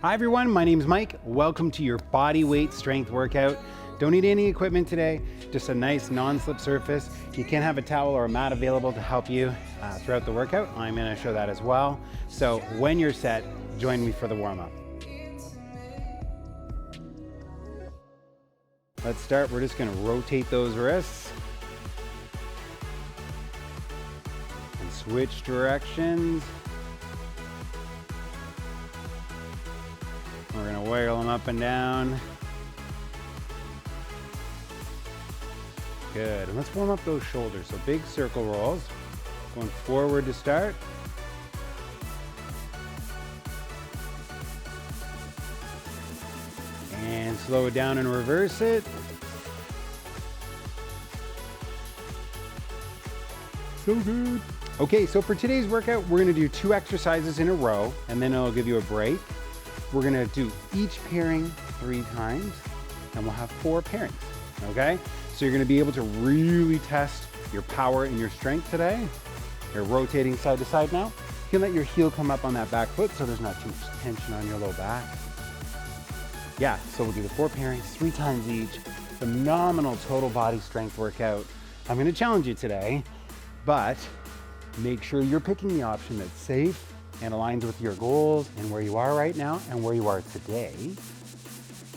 Hi everyone, my name is Mike. Welcome to your body weight strength workout. Don't need any equipment today, just a nice non-slip surface. You can have a towel or a mat available to help you throughout the workout. I'm gonna show that as well. So when you're set, join me for the warm-up. Let's start. We're just gonna rotate those wrists and switch directions. We're gonna wiggle them up and down. Good, and let's warm up those shoulders. So big circle rolls, going forward to start. And slow it down and reverse it. So good. Okay, so for today's workout, we're gonna do 2 exercises in a row, and then I'll give you a break. We're gonna do each pairing 3 times, and we'll have 4 pairings, okay? So you're gonna be able to really test your power and your strength today. You're rotating side to side now. You can let your heel come up on that back foot so there's not too much tension on your low back. Yeah, so we'll do the 4 pairings, 3 times each. Phenomenal total body strength workout. I'm gonna challenge you today, but make sure you're picking the option that's safe and aligns with your goals and where you are right now and where you are today.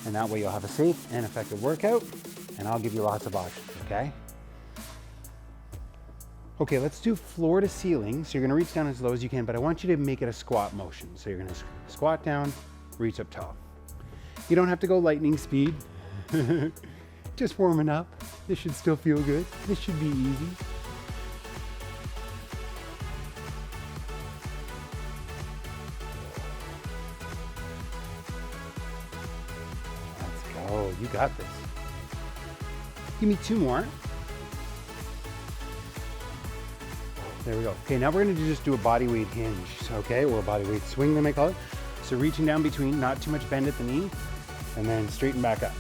And that way you'll have a safe and effective workout, and I'll give you lots of options, okay? Okay, let's do floor to ceiling. So you're gonna reach down as low as you can, but I want you to make it a squat motion. So you're gonna squat down, reach up top. You don't have to go lightning speed. Just warming up. This should still feel good. This should be easy. Oh, you got this. Give me 2 more. There we go. Okay, now we're gonna just do a body weight hinge, okay? Or a body weight swing, they may call it. So reaching down between, not too much bend at the knee, and then straighten back up.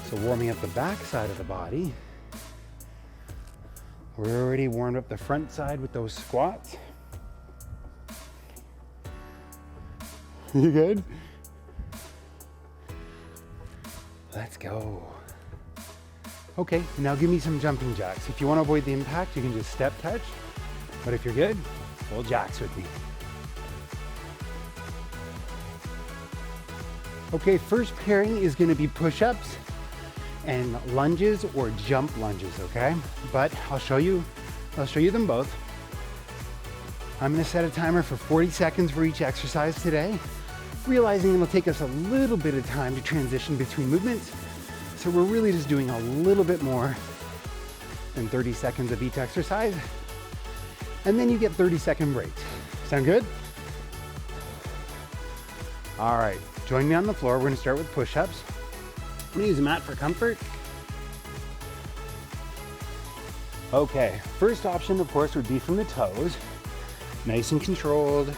So warming up the back side of the body. We're already warmed up the front side with those squats. You good? Let's go. Okay, now give me some jumping jacks. If you want to avoid the impact, you can just step touch. But if you're good, full jacks with me. Okay, first pairing is going to be push-ups and lunges or jump lunges, okay? But I'll show you them both. I'm going to set a timer for 40 seconds for each exercise today, realizing it'll take us a little bit of time to transition between movements. So we're really just doing a little bit more than 30 seconds of each exercise. And then you get 30-second breaks. Sound good? All right, join me on the floor. We're gonna start with push-ups. I'm gonna use a mat for comfort. Okay, first option, of course, would be from the toes. Nice and controlled.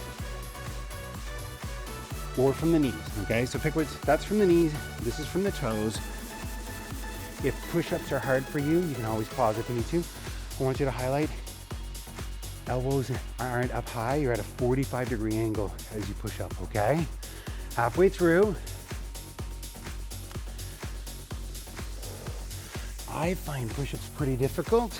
Or from the knees, okay? So pick that's from the knees, this is from the toes. If push-ups are hard for you, you can always pause if you need to. I want you to highlight, elbows aren't up high, you're at a 45-degree angle as you push up, okay? Halfway through. I find push-ups pretty difficult.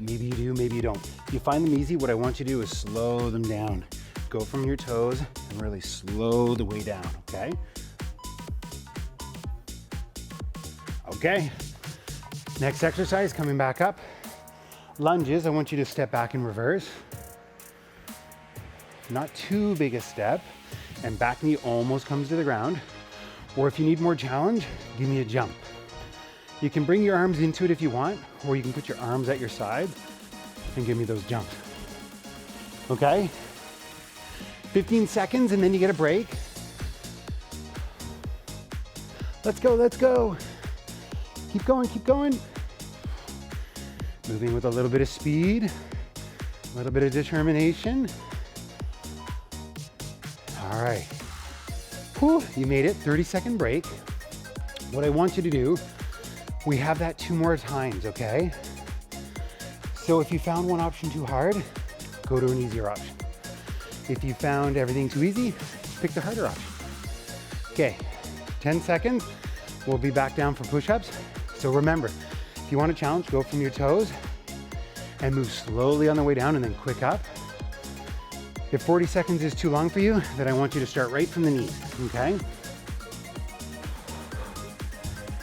Maybe you do, maybe you don't. If you find them easy, what I want you to do is slow them down. Go from your toes and really slow the way down, okay? Okay, next exercise, coming back up. Lunges, I want you to step back in reverse. Not too big a step, and back knee almost comes to the ground. Or if you need more challenge, give me a jump. You can bring your arms into it if you want, or you can put your arms at your sides and give me those jumps. Okay? 15 seconds and then you get a break. Let's go, let's go. Keep going, keep going. Moving with a little bit of speed, a little bit of determination. All right. Whew, you made it, 30-second break. What I want you to do, we have that 2 more times, okay? So if you found one option too hard, go to an easier option. If you found everything too easy, pick the harder option. Okay, 10 seconds. We'll be back down for push-ups. So remember, if you want a challenge, go from your toes and move slowly on the way down and then quick up. If 40 seconds is too long for you, then I want you to start right from the knees, okay?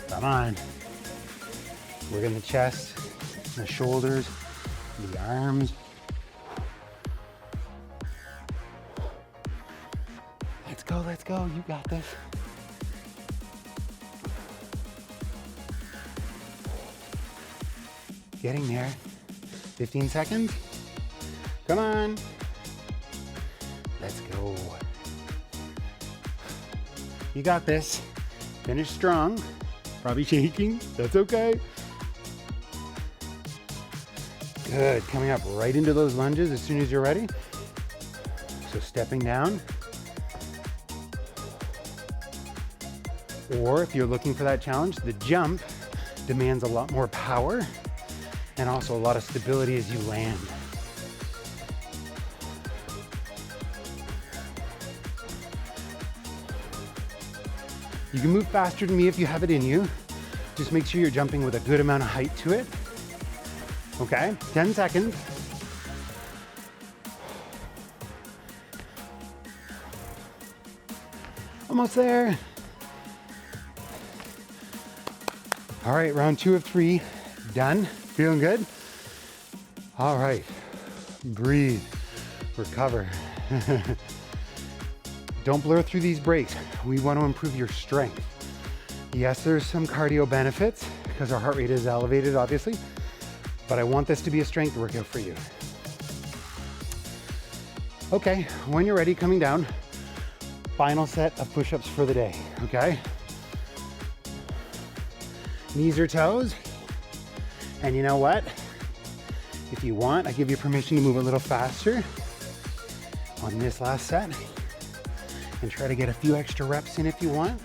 Come on. Work in the chest, the shoulders, the arms. Let's go, you got this. Getting there. 15 seconds. Come on. Let's go. You got this. Finish strong. Probably shaking. That's okay. Good. Coming up right into those lunges as soon as you're ready. So stepping down. Or if you're looking for that challenge, the jump demands a lot more power and also a lot of stability as you land. You can move faster than me if you have it in you. Just make sure you're jumping with a good amount of height to it. Okay, 10 seconds. Almost there. All right, round 2 of 3, done. Feeling good? All right, breathe, recover. Don't blur through these breaks. We want to improve your strength. Yes, there's some cardio benefits because our heart rate is elevated, obviously, but I want this to be a strength workout for you. Okay, when you're ready, coming down, final set of push-ups for the day, okay? Knees or toes. And you know what? If you want, I give you permission to move a little faster on this last set and try to get a few extra reps in if you want.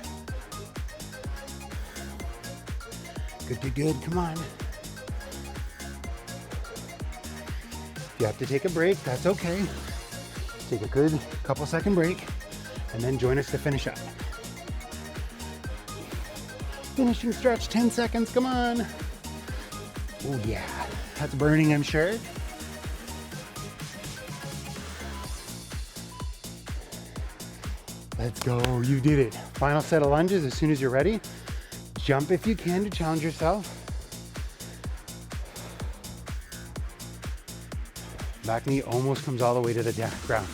Good, come on. If you have to take a break, that's okay. Take a good couple second break and then join us to finish up. Finishing stretch, 10 seconds, come on. Oh yeah, that's burning, I'm sure. Let's go, you did it. Final set of lunges as soon as you're ready. Jump if you can to challenge yourself. Back knee almost comes all the way to the ground.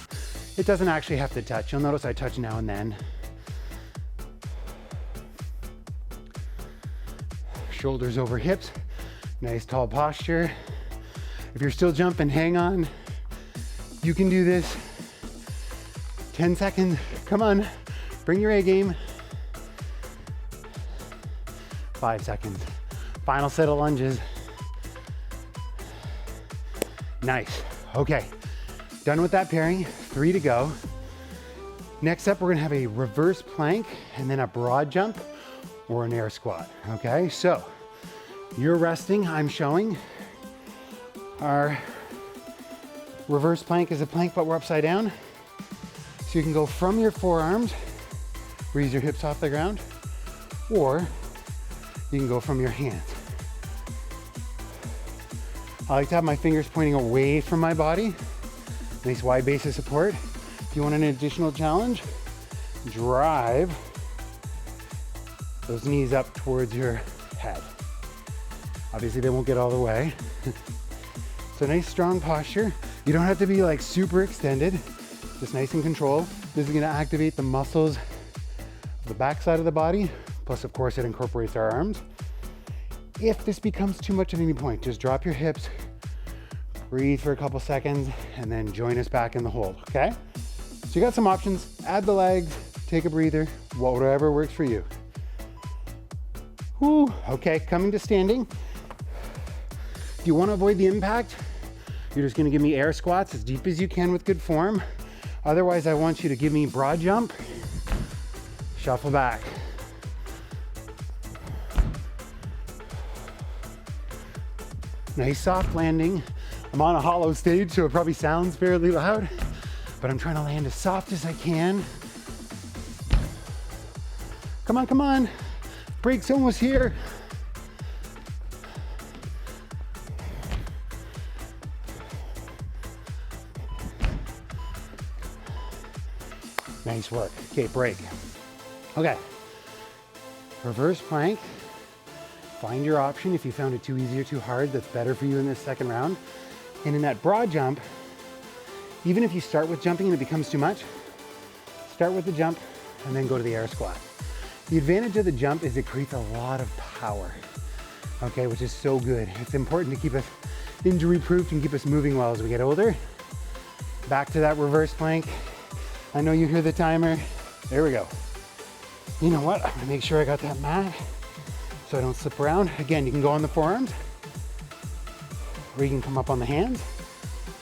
It doesn't actually have to touch. You'll notice I touch now and then. Shoulders over hips, nice tall posture. If you're still jumping, hang on. You can do this. 10 seconds, come on, bring your A game. 5 seconds, final set of lunges. Nice, okay. Done with that pairing, 3 to go. Next up, we're gonna have a reverse plank and then a broad jump or an air squat, okay? So, you're resting, I'm showing. Our reverse plank is a plank, but we're upside down. So you can go from your forearms, raise your hips off the ground, or you can go from your hands. I like to have my fingers pointing away from my body. Nice wide base of support. If you want an additional challenge, drive those knees up towards your head. Obviously they won't get all the way. So nice strong posture. You don't have to be like super extended, just nice and controlled. This is gonna activate the muscles of the backside of the body. Plus of course it incorporates our arms. If this becomes too much at any point, just drop your hips, breathe for a couple seconds, and then join us back in the hold, okay? So you got some options. Add the legs, take a breather, whatever works for you. Whew, okay, coming to standing. If you want to avoid the impact, you're just going to give me air squats as deep as you can with good form. Otherwise, I want you to give me broad jump, shuffle back. Nice soft landing. I'm on a hollow stage, so it probably sounds fairly loud. but I'm trying to land as soft as I can. Come on, come on. Break's almost here. Nice work. Okay, break. Okay. Reverse plank. Find your option if you found it too easy or too hard that's better for you in this second round. And in that broad jump, even if you start with jumping and it becomes too much, start with the jump and then go to the air squat. The advantage of the jump is it creates a lot of power, okay, which is so good. It's important to keep us injury proof and keep us moving well as we get older. Back to that reverse plank. I know you hear the timer. There we go. You know what? I'm gonna make sure I got that mat so I don't slip around. Again, you can go on the forearms or you can come up on the hands.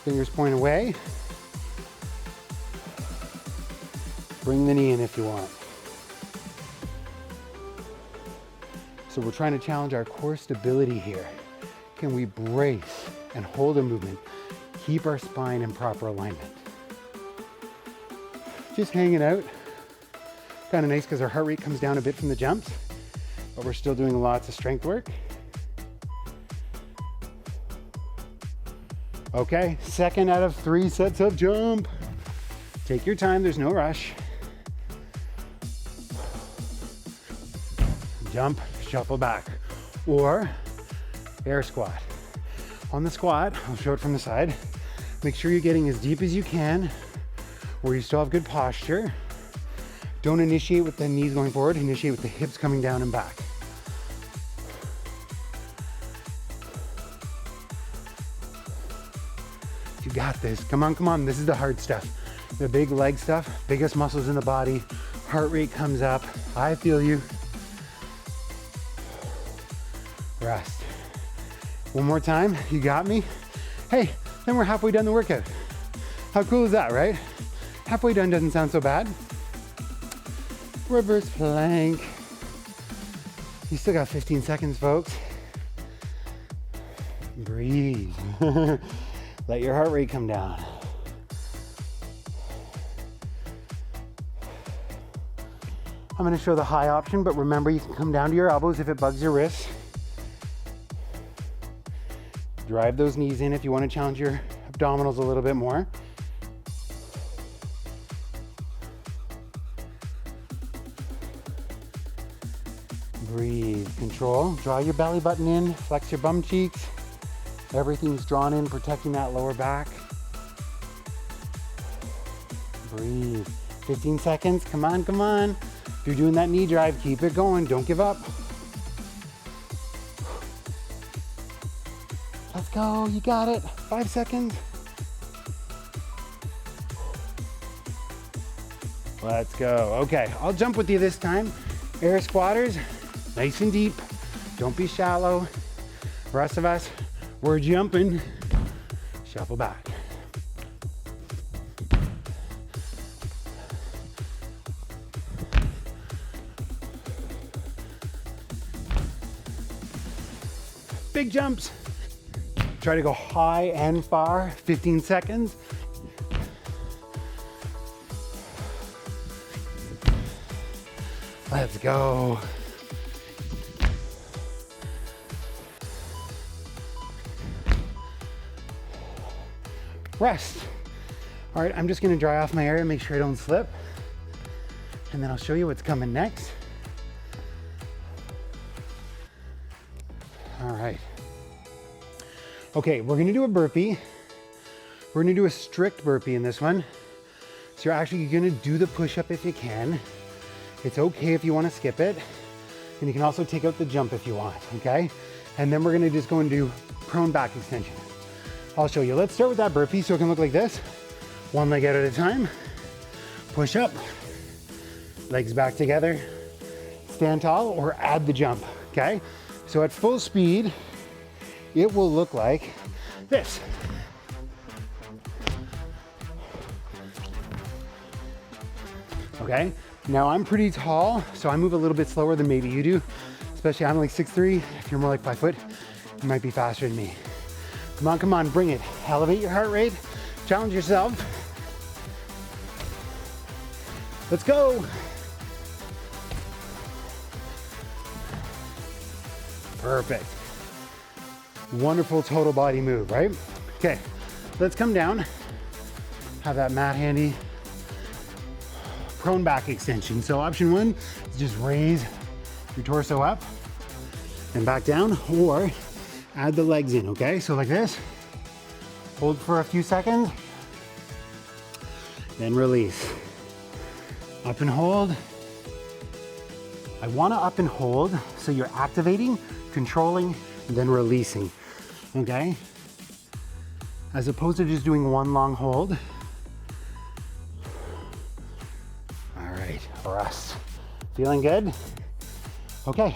Fingers point away. Bring the knee in if you want. So we're trying to challenge our core stability here. Can we brace and hold a movement? Keep our spine in proper alignment. Just hanging out. Kind of nice because our heart rate comes down a bit from the jumps, but we're still doing lots of strength work. Okay, second out of 3 sets of jump. Take your time, there's no rush. Jump, shuffle back, or air squat. On the squat, I'll show it from the side. Make sure you're getting as deep as you can, where you still have good posture. Don't initiate with the knees going forward, initiate with the hips coming down and back. You got this, come on, come on. This is the hard stuff. The big leg stuff, biggest muscles in the body, heart rate comes up. I feel you. Rest. One more time, you got me. Hey, then we're halfway done the workout. How cool is that, right? Halfway done doesn't sound so bad. Reverse plank. You still got 15 seconds, folks. Breathe. Let your heart rate come down. I'm gonna show the high option, but remember you can come down to your elbows if it bugs your wrists. Drive those knees in if you want to challenge your abdominals a little bit more. Breathe, control. Draw your belly button in, flex your bum cheeks. Everything's drawn in, protecting that lower back. Breathe. 15 seconds, come on, come on. If you're doing that knee drive, keep it going, don't give up. Let's go, you got it. 5 seconds. Let's go. Okay, I'll jump with you this time. Air squatters, nice and deep. Don't be shallow. The rest of us, we're jumping. Shuffle back. Big jumps. Try to go high and far, 15 seconds. Let's go. Rest. All right, I'm just gonna dry off my area, make sure I don't slip. And then I'll show you what's coming next. All right. Okay, we're gonna do a burpee. We're gonna do a strict burpee in this one. So you're actually gonna do the push-up if you can. It's okay if you wanna skip it. And you can also take out the jump if you want, okay? And then we're gonna just go and do prone back extension. I'll show you. Let's start with that burpee so it can look like this. One leg out at a time. Push up, legs back together. Stand tall or add the jump, okay? So at full speed, it will look like this. Okay, now I'm pretty tall, so I move a little bit slower than maybe you do, especially I'm like 6'3". If you're more like 5 foot, you might be faster than me. Come on, bring it. Elevate your heart rate, challenge yourself. Let's go. Perfect. Wonderful total body move, right? Okay, let's come down. Have that mat handy. Prone back extension. So option one is just raise your torso up and back down, or add the legs in, okay? So like this, hold for a few seconds, then release. Up and hold. I wanna up and hold so you're activating, controlling, and then releasing, okay? As opposed to just doing one long hold. All right, rest. Feeling good? Okay,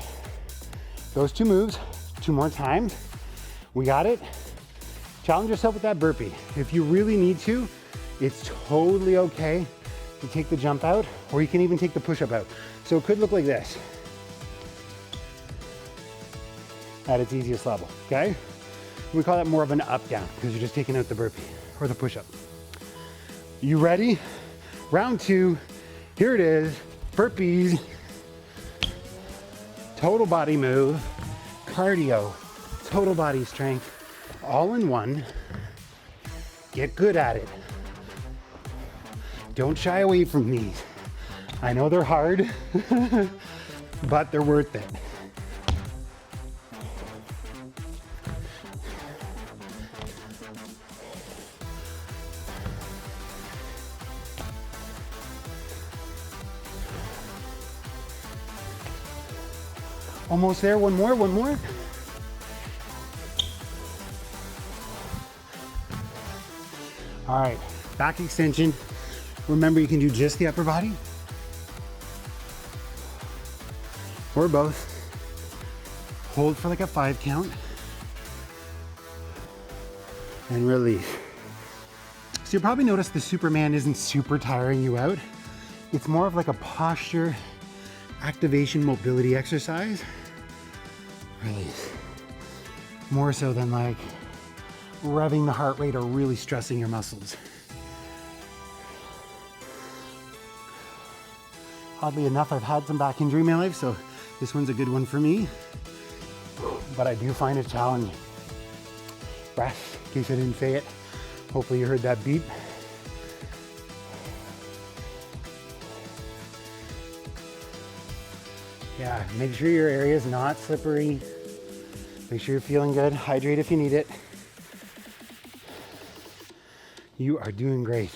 those two moves, 2 more times. We got it. Challenge yourself with that burpee. If you really need to, it's totally okay to take the jump out, or you can even take the push-up out. So it could look like this at its easiest level, okay? We call that more of an up-down because you're just taking out the burpee or the push-up. You ready? Round 2, here it is, burpees, total body move, cardio, total body strength, all in one. Get good at it. Don't shy away from these. I know they're hard, but they're worth it. Almost there, one more. All right, back extension. Remember, you can do just the upper body or both. Hold for like a 5 count and release. So you'll probably notice the Superman isn't super tiring you out. It's more of like a posture, activation, mobility exercise. Release. More so than like revving the heart rate or really stressing your muscles. Oddly enough, I've had some back injury in my life, so this one's a good one for me. But I do find it challenging. Breath, in case I didn't say it. Hopefully you heard that beep. Yeah, make sure your area is not slippery. Make sure you're feeling good. Hydrate if you need it. You are doing great.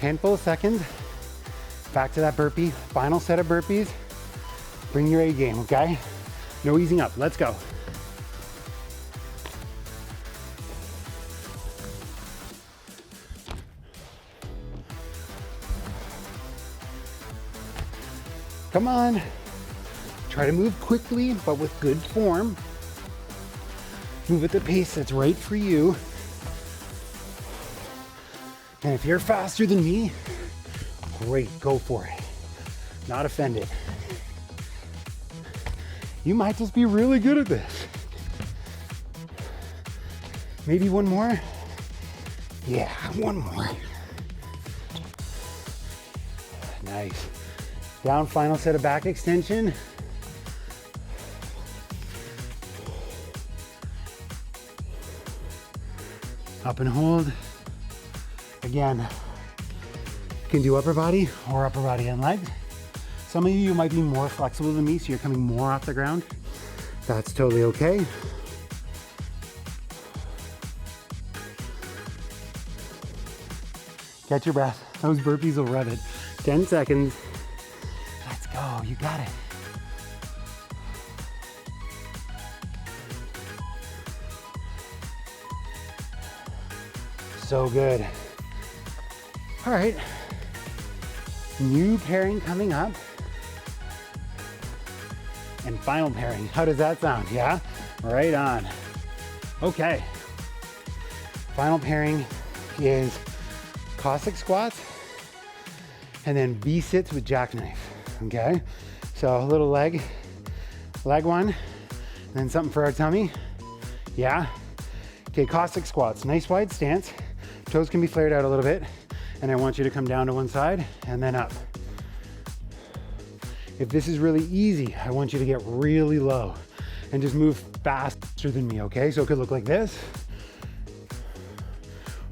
Handful of seconds. Back to that burpee. Final set of burpees. Bring your A game, okay? No easing up. Let's go. Come on. Try to move quickly, but with good form. Move at the pace that's right for you. And if you're faster than me, great, go for it. Not offended. You might just be really good at this. Maybe one more? Yeah, one more. Nice. Down, final set of back extension. Up and hold. Again, you can do upper body or upper body and legs. Some of you might be more flexible than me, so you're coming more off the ground. That's totally okay. Catch your breath. Those burpees will rev it. 10 seconds. Let's go, you got it. So good. All right, new pairing coming up. And final pairing. How does that sound? Yeah? Right on. Okay. Final pairing is Cossack squats and then V-sits with jackknife. Okay? So a little leg one, and then something for our tummy. Yeah? Okay, Cossack squats. Nice wide stance. Toes can be flared out a little bit. and I want you to come down to one side and then up. If this is really easy, I want you to get really low and just move faster than me, okay? So it could look like this.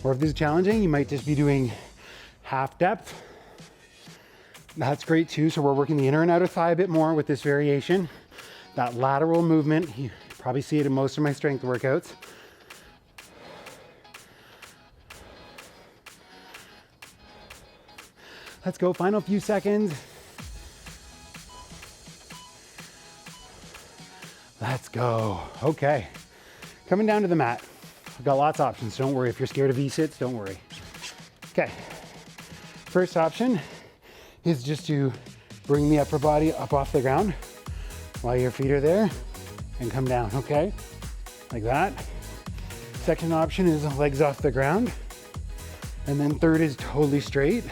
Or if this is challenging, you might just be doing half depth. That's great too. So we're working the inner and outer thigh a bit more with this variation. That lateral movement, you probably see it in most of my strength workouts. Let's go, final few seconds. Let's go. Okay, coming down to the mat. I've got lots of options, don't worry. If you're scared of V-sits, don't worry. Okay, first option is just to bring the upper body up off the ground while your feet are there and come down, okay? Like that. Second option is legs off the ground. And then third is totally straight,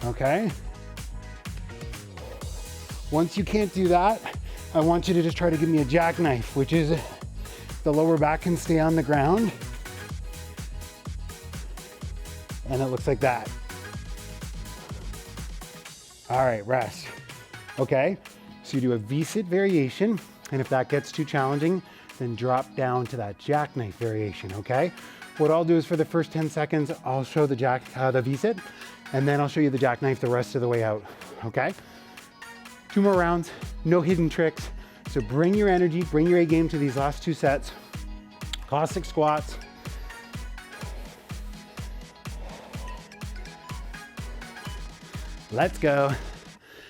okay? Once you can't do that, I want you to just try to give me a jackknife, which is the lower back can stay on the ground. And it looks like that. All right, rest. Okay, so you do a V-sit variation, and if that gets too challenging, then drop down to that jackknife variation, okay? What I'll do is for the first 10 seconds, I'll show the V-sit, and then I'll show you the jackknife the rest of the way out, okay? 2 more rounds, no hidden tricks. So bring your energy, bring your A game to these last 2 sets. Cossack squats. Let's go.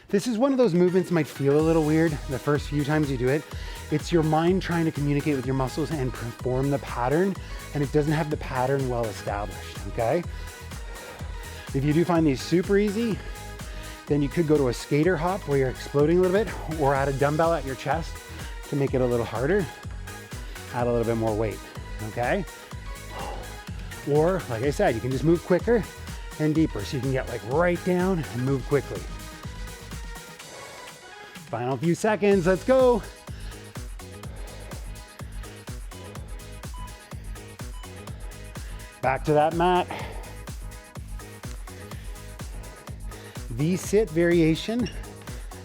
This is one of those movements that might feel a little weird the first few times you do it. It's your mind trying to communicate with your muscles and perform the pattern, and it doesn't have the pattern well established, okay? If you do find these super easy, then you could go to a skater hop where you're exploding a little bit, or add a dumbbell at your chest to make it a little harder. Add a little bit more weight, okay? Or, like I said, you can just move quicker and deeper, so you can get like right down and move quickly. Final few seconds, let's go. Back to that mat. V-sit variation.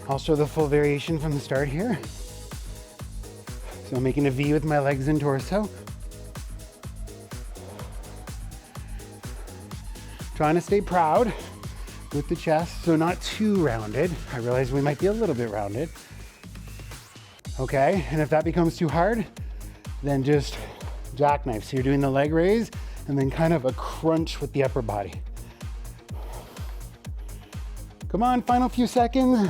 I'll show the full variation from the start here. So I'm making a V with my legs and torso. Trying to stay proud with the chest, so not too rounded. I realize we might be a little bit rounded. Okay, and if that becomes too hard, then just jackknife. So you're doing the leg raise and then kind of a crunch with the upper body. Come on, final few seconds.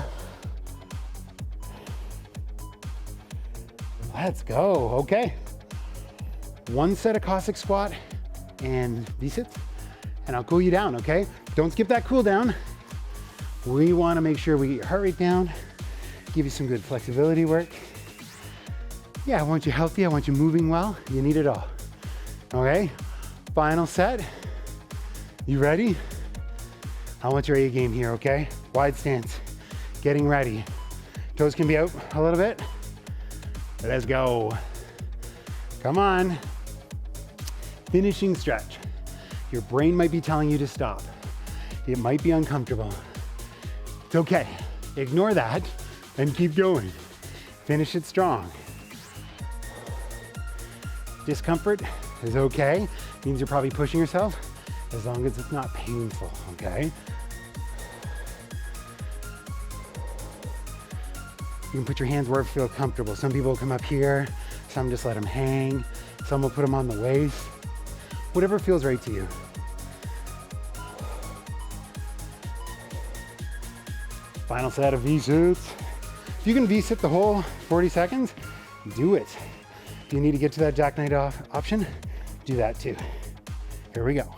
Let's go, okay. 1 set of Cossack squat and V-sits, and I'll cool you down, okay? Don't skip that cool down. We wanna make sure we get your heart rate down, give you some good flexibility work. Yeah, I want you healthy, I want you moving well. You need it all, okay? Final set, you ready? I want your A game here, okay? Wide stance, getting ready. Toes can be out a little bit. Let's go. Come on. Finishing stretch. Your brain might be telling you to stop. It might be uncomfortable. It's okay. Ignore that and keep going. Finish it strong. Discomfort is okay. Means you're probably pushing yourself, as long as it's not painful, okay? You can put your hands where you feel comfortable. Some people will come up here, some just let them hang, some will put them on the waist. Whatever feels right to you. Final set of V-sits. If you can V-sit the whole 40 seconds, do it. If you need to get to that jackknife option, do that too. Here we go.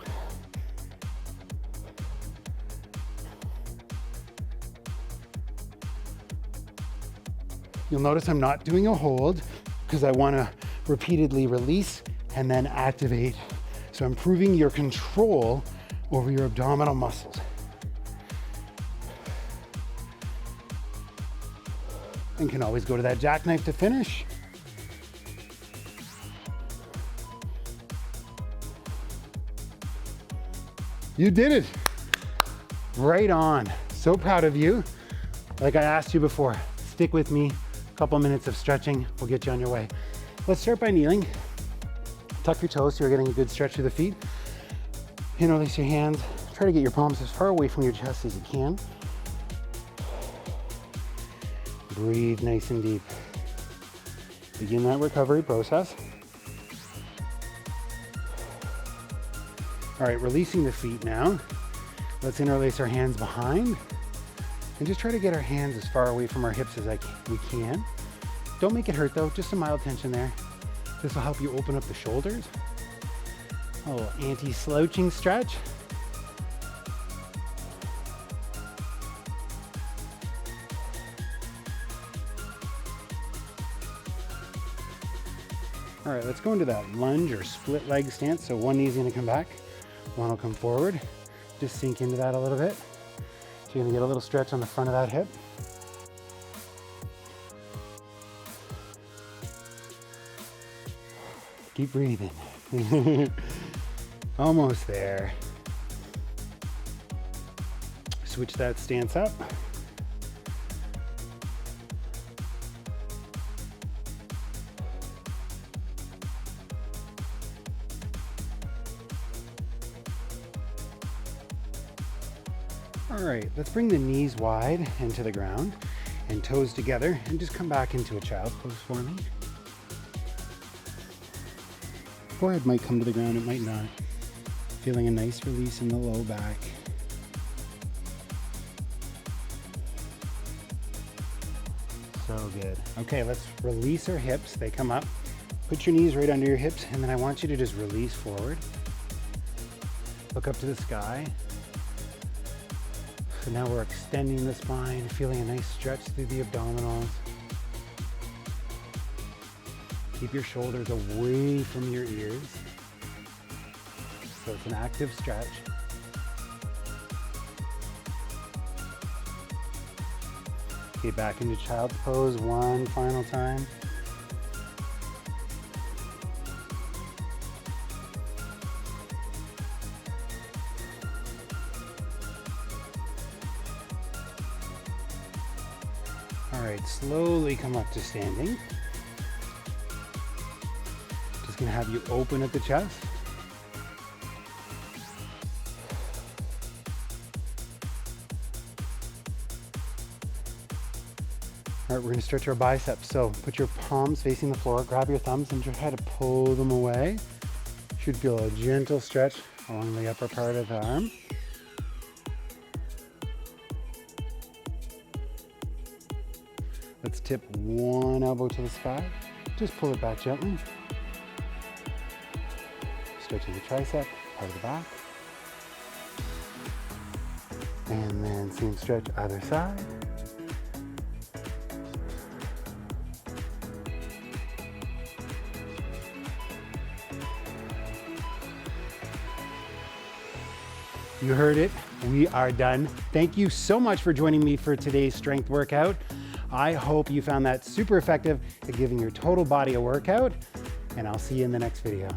You'll notice I'm not doing a hold because I want to repeatedly release and then activate. So I'm improving your control over your abdominal muscles. And can always go to that jackknife to finish. You did it. Right on. So proud of you. Like I asked you before, stick with me. A couple minutes of stretching will get you on your way. Let's start by kneeling. Tuck your toes so you're getting a good stretch through the feet. Interlace your hands. Try to get your palms as far away from your chest as you can. Breathe nice and deep. Begin that recovery process. All right, releasing the feet now. Let's interlace our hands behind and just try to get our hands as far away from our hips as we can. Don't make it hurt though, just a mild tension there. This will help you open up the shoulders. A little anti-slouching stretch. All right, let's go into that lunge or split leg stance. So one knee's gonna come back, one will come forward. Just sink into that a little bit. So you're gonna get a little stretch on the front of that hip. Keep breathing. Almost there. Switch that stance up. All right, let's bring the knees wide into the ground and toes together and just come back into a child's pose for me. Forehead might come to the ground, it might not. Feeling a nice release in the low back. So good. Okay, let's release our hips. They come up. Put your knees right under your hips, and then I want you to just release forward. Look up to the sky. So now we're extending the spine, feeling a nice stretch through the abdominals. Keep your shoulders away from your ears. So it's an active stretch. Okay, back into child's pose one final time. All right, slowly come up to standing. Just gonna have you open at the chest. All right, we're gonna stretch our biceps. So put your palms facing the floor, grab your thumbs and try to pull them away. Should feel a gentle stretch along the upper part of the arm. Let's tip one elbow to the sky. Just pull it back gently. Stretching the tricep, part of the back. And then same stretch other side. You heard it, we are done. Thank you so much for joining me for today's strength workout. I hope you found that super effective at giving your total body a workout, and I'll see you in the next video.